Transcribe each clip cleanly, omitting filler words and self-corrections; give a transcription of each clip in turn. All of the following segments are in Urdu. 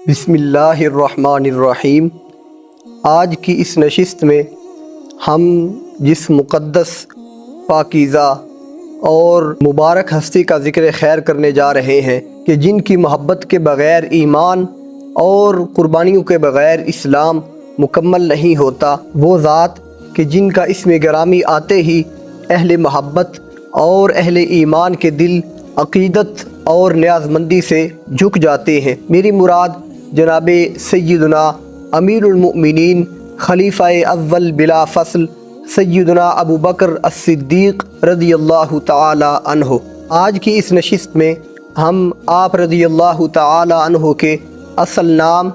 بسم اللہ الرحمن الرحیم۔ آج کی اس نشست میں ہم جس مقدس، پاکیزہ اور مبارک ہستی کا ذکر خیر کرنے جا رہے ہیں کہ جن کی محبت کے بغیر ایمان اور قربانیوں کے بغیر اسلام مکمل نہیں ہوتا، وہ ذات کہ جن کا اسم گرامی آتے ہی اہل محبت اور اہل ایمان کے دل عقیدت اور نیاز مندی سے جھک جاتے ہیں۔ میری مراد جناب سیدنا امیر المؤمنین خلیفہ اول بلا فصل سیدنا ابو بکر الصدیق رضی اللہ تعالی عنہ۔ آج کی اس نشست میں ہم آپ رضی اللہ تعالی عنہ کے اصل نام،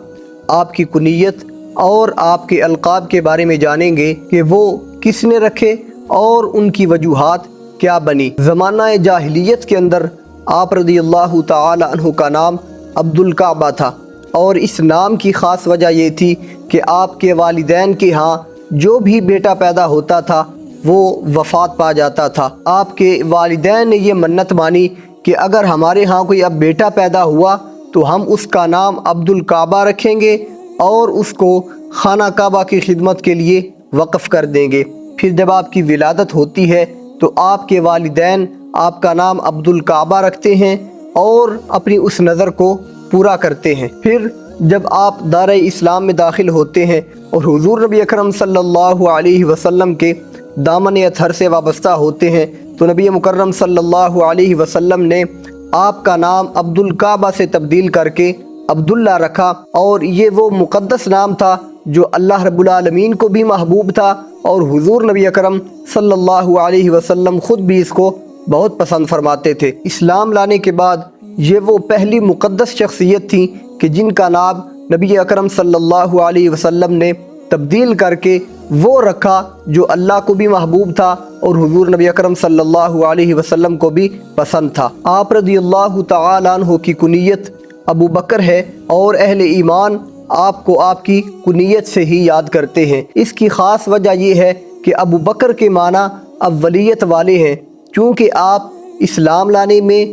آپ کی کنیت اور آپ کے القاب کے بارے میں جانیں گے کہ وہ کس نے رکھے اور ان کی وجوہات کیا بنی۔ زمانہ جاہلیت کے اندر آپ رضی اللہ تعالی عنہ کا نام عبد الکعبہ تھا، اور اس نام کی خاص وجہ یہ تھی کہ آپ کے والدین کے ہاں جو بھی بیٹا پیدا ہوتا تھا وہ وفات پا جاتا تھا۔ آپ کے والدین نے یہ منت مانی کہ اگر ہمارے ہاں کوئی اب بیٹا پیدا ہوا تو ہم اس کا نام عبد الکعبہ رکھیں گے اور اس کو خانہ کعبہ کی خدمت کے لیے وقف کر دیں گے۔ پھر جب آپ کی ولادت ہوتی ہے تو آپ کے والدین آپ کا نام عبد الکعبہ رکھتے ہیں اور اپنی اس نظر کو پورا کرتے ہیں۔ پھر جب آپ دار اسلام میں داخل ہوتے ہیں اور حضور نبی اکرم صلی اللہ علیہ وسلم کے دامن اطہر سے وابستہ ہوتے ہیں تو نبی مکرم صلی اللہ علیہ وسلم نے آپ کا نام عبد الکعبہ سے تبدیل کر کے عبداللہ رکھا، اور یہ وہ مقدس نام تھا جو اللہ رب العالمین کو بھی محبوب تھا، اور حضور نبی اکرم صلی اللہ علیہ وسلم خود بھی اس کو بہت پسند فرماتے تھے۔ اسلام لانے کے بعد یہ وہ پہلی مقدس شخصیت تھی کہ جن کا نام نبی اکرم صلی اللہ علیہ وسلم نے تبدیل کر کے وہ رکھا جو اللہ کو بھی محبوب تھا اور حضور نبی اکرم صلی اللہ علیہ وسلم کو بھی پسند تھا۔ آپ رضی اللہ تعالی عنہ کی کنیت ابو بکر ہے، اور اہل ایمان آپ کو آپ کی کنیت سے ہی یاد کرتے ہیں۔ اس کی خاص وجہ یہ ہے کہ ابو بکر کے معنی اولیت والے ہیں، چونکہ آپ اسلام لانے میں،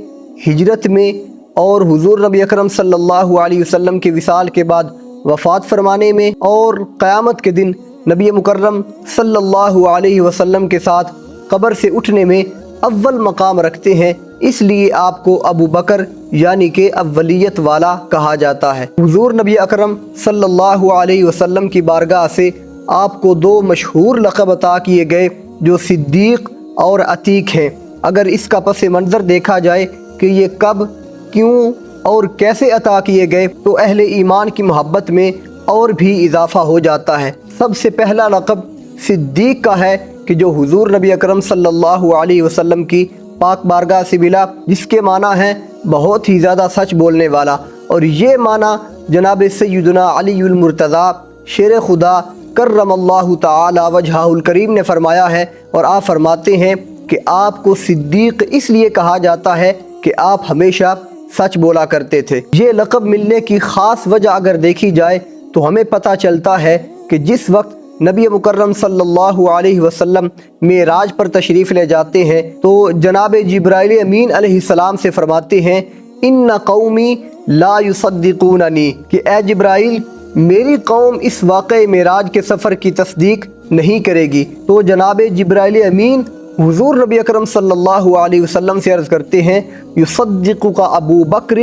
ہجرت میں اور حضور نبی اکرم صلی اللہ علیہ وسلم کے وصال کے بعد وفات فرمانے میں اور قیامت کے دن نبی مکرم صلی اللہ علیہ وسلم کے ساتھ قبر سے اٹھنے میں اول مقام رکھتے ہیں، اس لیے آپ کو ابو بکر یعنی کہ اولیت والا کہا جاتا ہے۔ حضور نبی اکرم صلی اللہ علیہ وسلم کی بارگاہ سے آپ کو دو مشہور لقب عطا کیے گئے جو صدیق اور عتیق ہیں۔ اگر اس کا پس منظر دیکھا جائے کہ یہ کب، کیوں اور کیسے عطا کیے گئے تو اہل ایمان کی محبت میں اور بھی اضافہ ہو جاتا ہے۔ سب سے پہلا لقب صدیق کا ہے کہ جو حضور نبی اکرم صلی اللہ علیہ وسلم کی پاک بارگاہ سے ملا، جس کے معنی ہے بہت ہی زیادہ سچ بولنے والا، اور یہ معنی جناب سیدنا علی المرتضیٰ شیر خدا کرم اللہ تعالی وجہہ الکریم نے فرمایا ہے، اور آپ فرماتے ہیں کہ آپ کو صدیق اس لیے کہا جاتا ہے کہ آپ ہمیشہ سچ بولا کرتے تھے۔ یہ لقب ملنے کی خاص وجہ اگر دیکھی جائے تو ہمیں پتہ چلتا ہے کہ جس وقت نبی مکرم صلی اللہ علیہ وسلم معراج پر تشریف لے جاتے ہیں تو جناب جبرائیل امین علیہ السلام سے فرماتے ہیں ان قومی لا یصدقوننی، کہ اے جبرائیل میری قوم اس واقع معراج کے سفر کی تصدیق نہیں کرے گی۔ تو جناب جبرائیل امین حضور نبی اکرم صلی اللہ علیہ وسلم سے عرض کرتے ہیں یصدقک ابو بکر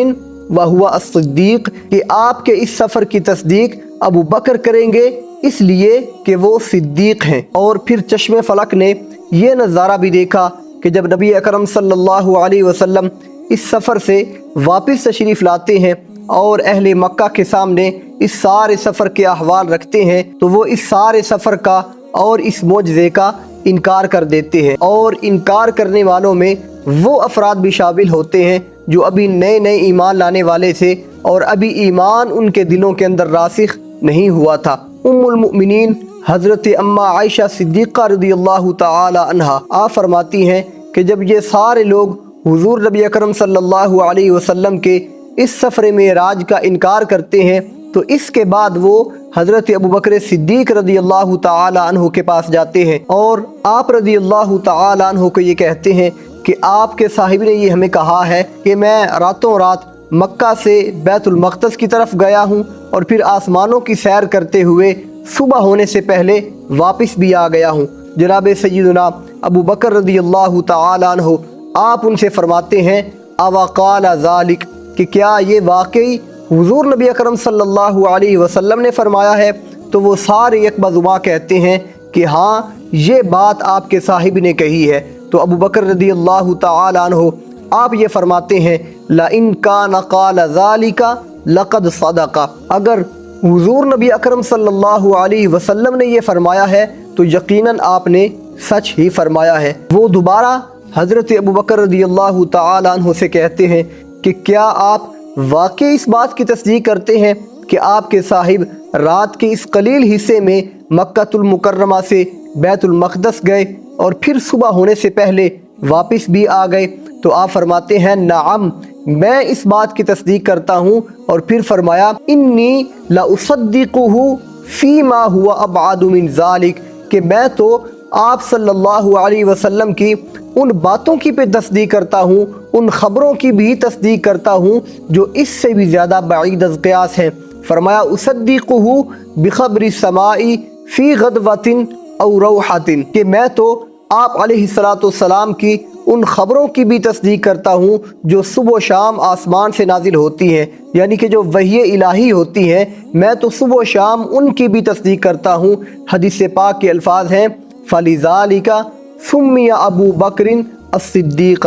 وہو الصدیق، کہ آپ کے اس سفر کی تصدیق ابو بکر کریں گے اس لیے کہ وہ صدیق ہیں۔ اور پھر چشم فلک نے یہ نظارہ بھی دیکھا کہ جب نبی اکرم صلی اللہ علیہ وسلم اس سفر سے واپس تشریف لاتے ہیں اور اہل مکہ کے سامنے اس سارے سفر کے احوال رکھتے ہیں تو وہ اس سارے سفر کا اور اس معجزے کا انکار کر دیتے ہیں، اور انکار کرنے والوں میں وہ افراد بھی شامل ہوتے ہیں جو ابھی نئے ایمان لانے والے تھے اور ابھی ایمان ان کے دلوں کے اندر راسخ نہیں ہوا تھا۔ ام المؤمنین حضرت اماں عائشہ صدیقہ رضی اللہ تعالی عنہا آپ فرماتی ہیں کہ جب یہ سارے لوگ حضور نبی اکرم صلی اللہ علیہ وسلم کے اس سفر معراج کا انکار کرتے ہیں تو اس کے بعد وہ حضرت ابو بکر صدیق رضی اللہ تعالی عنہ کے پاس جاتے ہیں اور آپ رضی اللہ تعالی عنہ کو یہ کہتے ہیں کہ آپ کے صاحب نے یہ ہمیں کہا ہے کہ میں راتوں رات مکہ سے بیت المقدس کی طرف گیا ہوں اور پھر آسمانوں کی سیر کرتے ہوئے صبح ہونے سے پہلے واپس بھی آ گیا ہوں۔ جناب سیدنا ابو بکر رضی اللہ تعالیٰ عنہ آپ ان سے فرماتے ہیں اَوَ قَالَ ذَلِكَ کہ کیا یہ واقعی حضور نبی اکرم صلی اللہ علیہ وسلم نے فرمایا ہے؟ تو وہ سارے یک بزما کہتے ہیں کہ ہاں یہ بات آپ کے صاحب نے کہی ہے۔ تو ابو بکر رضی اللہ تعالیٰ عنہ آپ یہ فرماتے ہیں لَإِن كَانَ قَالَ ذَلِكَ لَقَدْ صَدَقَ اگر حضور نبی اکرم صلی اللہ علیہ وسلم نے یہ فرمایا ہے تو یقیناً آپ نے سچ ہی فرمایا ہے۔ وہ دوبارہ حضرت ابو بکر رضی اللہ تعالیٰ عنہ سے کہتے ہیں کہ کیا آپ واقعی اس بات کی تصدیق کرتے ہیں کہ آپ کے صاحب رات کے اس قلیل حصے میں مکہ المکرمہ سے بیت المقدس گئے اور پھر صبح ہونے سے پہلے واپس بھی آ گئے؟ تو آپ فرماتے ہیں نعم میں اس بات کی تصدیق کرتا ہوں، اور پھر فرمایا انی لأصدقہ فیما ہوا ابعد من ذالک کہ میں تو آپ صلی اللہ علیہ وسلم کی ان باتوں کی پہ تصدیق کرتا ہوں، ان خبروں کی بھی تصدیق کرتا ہوں جو اس سے بھی زیادہ بعید از قیاس ہیں۔ فرمایا اصدقہ بخبر السماء فی غدوۃ او روحۃ کہ میں تو آپ علیہ السلام کی ان خبروں کی بھی تصدیق کرتا ہوں جو صبح و شام آسمان سے نازل ہوتی ہیں، یعنی کہ جو وحی الہی ہوتی ہیں، میں تو صبح و شام ان کی بھی تصدیق کرتا ہوں۔ حدیث پاک کے الفاظ ہیں فَلِذَالِكَ سُمِّيَ ابو بکر الصدیق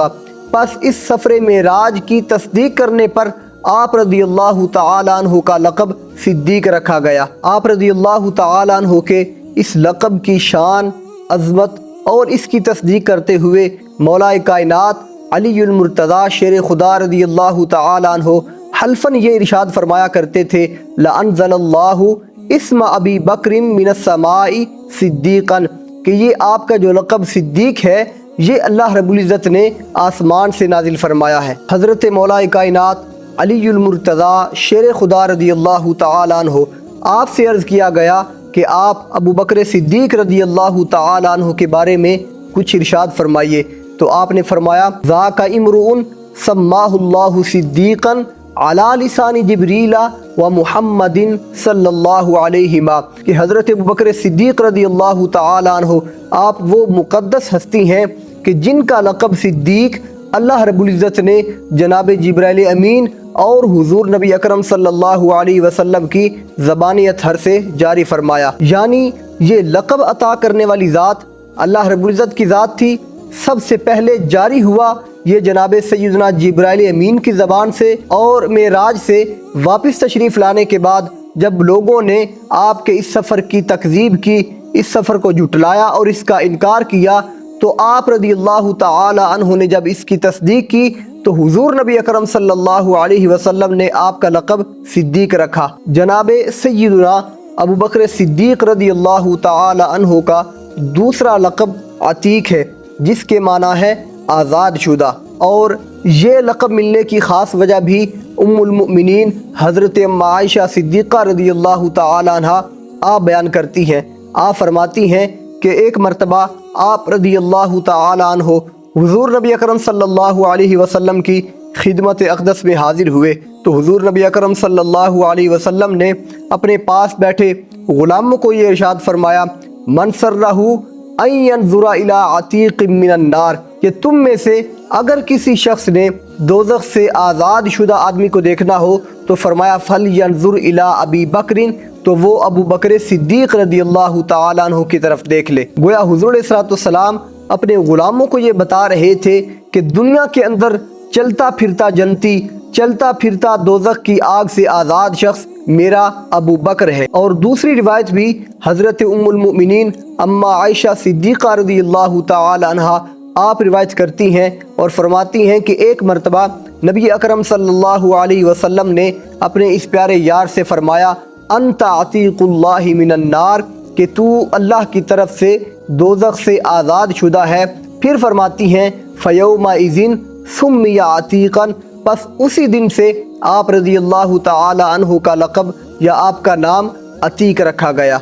پس اس سفر معراج کی تصدیق کرنے پر آپ رضی اللہ تعالیٰ عنہ کا لقب صدیق رکھا گیا۔ آپ رضی اللہ تعالیٰ عنہ کے اس لقب کی شان، عظمت اور اس کی تصدیق کرتے ہوئے مولا کائنات علی المرتضیٰ شیر خدا رضی اللہ تعالیٰ عنہ حلفاً یہ ارشاد فرمایا کرتے تھے لَأَنزَلَ اللَّهُ اسم ابی بکر من السماء صدیقا کہ یہ آپ کا جو لقب صدیق ہے یہ اللہ رب العزت نے آسمان سے نازل فرمایا ہے۔ حضرت مولا کائنات علی المرتضیٰ شیر خدا رضی اللہ تعالیٰ عنہ آپ سے عرض کیا گیا کہ آپ ابو بکر صدیق رضی اللہ تعالیٰ عنہ کے بارے میں کچھ ارشاد فرمائیے۔ تو آپ نے فرمایا ذاک امرؤ سماہ اللہ صدیقا علی لسان جبریل و محمد صلی اللہ علیہما کہ حضرت ابو بکر صدیق رضی اللہ تعالیٰ عنہ آپ وہ مقدس ہستی ہیں کہ جن کا لقب صدیق اللہ رب العزت نے جناب جبرائیل امین اور حضور نبی اکرم صلی اللہ علیہ وسلم کی زبانی اطہر سے جاری فرمایا، یعنی یہ لقب عطا کرنے والی ذات اللہ رب العزت کی ذات تھی۔ سب سے پہلے جاری ہوا یہ جناب سیدنا جبرائیل امین کی زبان سے، اور معراج سے واپس تشریف لانے کے بعد جب لوگوں نے آپ کے اس سفر کی تکذیب کی، اس سفر کو جھٹلایا اور اس کا انکار کیا، تو آپ رضی اللہ تعالی عنہ نے جب اس کی تصدیق کی تو حضور نبی اکرم صلی اللہ علیہ وسلم نے آپ کا لقب صدیق رکھا۔ جناب سیدنا ابو بکر صدیق رضی اللہ تعالی عنہ کا دوسرا لقب عتیق ہے، جس کے معنی ہے آزاد شدہ، اور یہ لقب ملنے کی خاص وجہ بھی ام المؤمنین حضرت عائشہ صدیقہ رضی اللہ تعالی عنہ آپ بیان کرتی ہیں۔ آپ فرماتی ہیں کہ ایک مرتبہ آپ رضی اللہ تعالی عنہ حضور نبی اکرم صلی اللہ علیہ وسلم کی خدمت اقدس میں حاضر ہوئے تو حضور نبی اکرم صلی اللہ علیہ وسلم نے اپنے پاس بیٹھے غلاموں کو یہ ارشاد فرمایا من سرہ ان ینظر الی عتیق من النار کہ تم میں سے اگر کسی شخص نے دوزخ سے آزاد شدہ آدمی کو دیکھنا ہو تو فرمایا فلینظر الی ابی بکر تو وہ ابو بکر صدیق رضی اللہ تعالیٰ عنہ کی طرف دیکھ لے۔ گویا حضور علیہ السلام اپنے غلاموں کو یہ بتا رہے تھے کہ دنیا کے اندر چلتا پھرتا جنتی، چلتا پھرتا دوزخ کی آگ سے آزاد شخص میرا ابو بکر ہے۔ اور دوسری روایت بھی حضرت ام المؤمنین اما عائشہ صدیقہ رضی اللہ تعالی عنہ آپ روایت کرتی ہیں اور فرماتی ہیں کہ ایک مرتبہ نبی اکرم صلی اللہ علیہ وسلم نے اپنے اس پیارے یار سے فرمایا انت عتیق اللہ من النار کہ تو اللہ کی طرف سے دوزخ سے آزاد شدہ ہے۔ پھر فرماتی ہیں فیومئذ سمی عتیقا پس اسی دن سے آپ رضی اللہ تعالی عنہ کا لقب یا آپ کا نام عتیق رکھا گیا۔